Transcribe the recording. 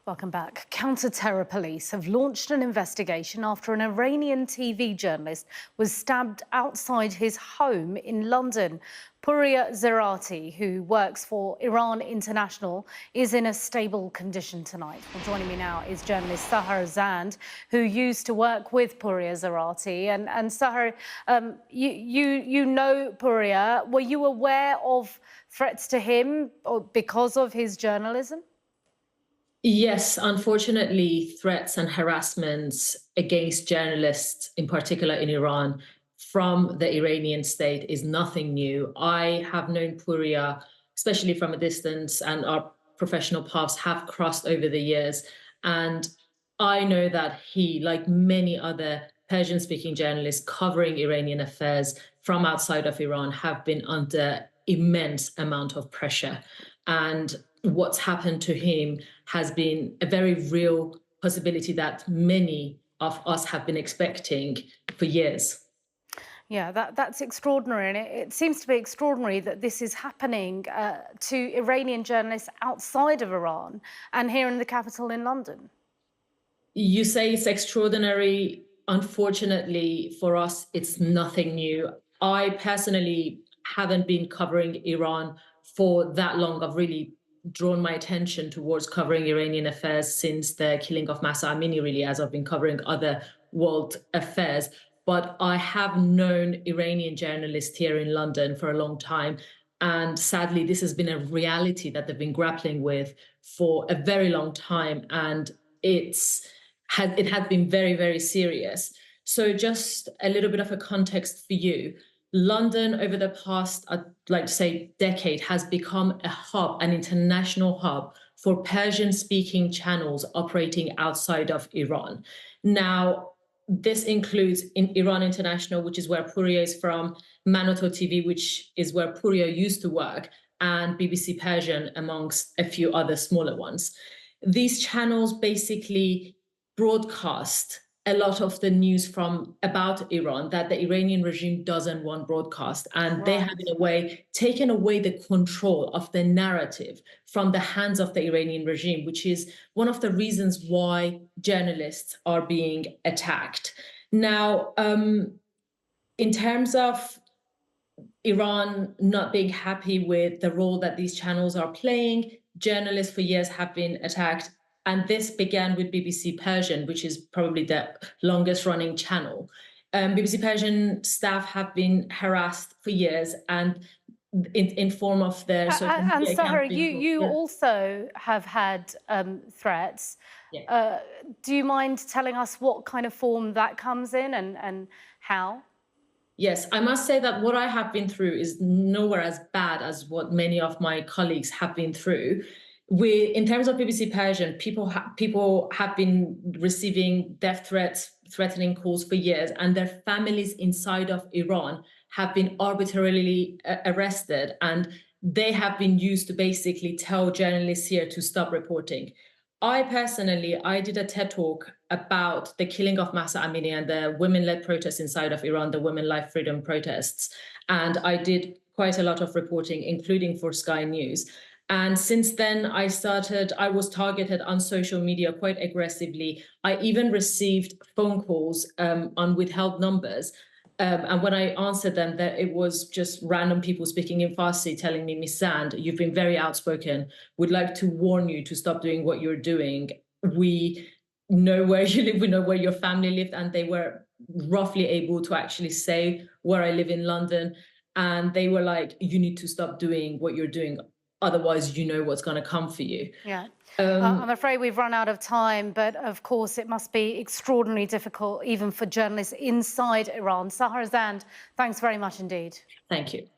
Welcome back. Counter-terror police have launched an investigation after an Iranian TV journalist was stabbed outside his home in London. Pouria Zeraati, who works for Iran International, is in a stable condition tonight. Well, joining me now is journalist Sahar Zand, who used to work with Pouria Zeraati. And Sahar, you know Pouria. Were you aware of threats to him because of his journalism? Yes, unfortunately, threats and harassments against journalists, in particular in Iran, from the Iranian state is nothing new. I have known Pouria, especially from a distance, and our professional paths have crossed over the years. And I know that he, like many other Persian-speaking journalists covering Iranian affairs from outside of Iran, have been under immense amount of pressure. And what's happened to him has been a very real possibility that many of us have been expecting for years. Yeah, that's extraordinary. And it seems to be extraordinary that this is happening to Iranian journalists outside of Iran and here in the capital in London. You say it's extraordinary. Unfortunately for us, it's nothing new. I personally haven't been covering Iran for that long. I've really drawn my attention towards covering Iranian affairs since the killing of Mahsa Amini, really, as I've been covering other world affairs. But I have known Iranian journalists here in London for a long time. And sadly, this has been a reality that they've been grappling with for a very long time. And it has been very, very serious. So just a little bit of a context for you. London, over the past, I'd like to say, decade, has become a hub, an international hub for Persian-speaking channels operating outside of Iran. Now, this includes in Iran International, which is where Pouria is from, Manoto TV, which is where Pouria used to work, and BBC Persian, amongst a few other smaller ones. These channels basically broadcast a lot of the news from about Iran that the Iranian regime doesn't want broadcast. And they have, in a way, taken away the control of the narrative from the hands of the Iranian regime, which is one of the reasons why journalists are being attacked. Now, in terms of Iran not being happy with the role that these channels are playing, journalists for years have been attacked. And this began with BBC Persian, which is probably the longest running channel. BBC Persian staff have been harassed for years and in form of their social media. And Sahar, you also have had threats. Yeah. Do you mind telling us what kind of form that comes in and how? Yes, I must say that what I have been through is nowhere as bad as what many of my colleagues have been through. In terms of BBC Persian, people have been receiving death threats, threatening calls for years, and their families inside of Iran have been arbitrarily arrested, and they have been used to basically tell journalists here to stop reporting. I did a TED talk about the killing of Mahsa Amini and the women-led protests inside of Iran, the Women Life Freedom protests, and I did quite a lot of reporting, including for Sky News. And since then, I was targeted on social media quite aggressively. I even received phone calls on withheld numbers. And when I answered them, that it was just random people speaking in Farsi telling me, Miss Zand, you've been very outspoken. We'd like to warn you to stop doing what you're doing. We know where you live. We know where your family lived. And they were roughly able to actually say where I live in London. And they were like, you need to stop doing what you're doing. Otherwise, you know what's going to come for you. Yeah. I'm afraid we've run out of time, but of course it must be extraordinarily difficult even for journalists inside Iran. Sahar Zand, thanks very much indeed. Thank you.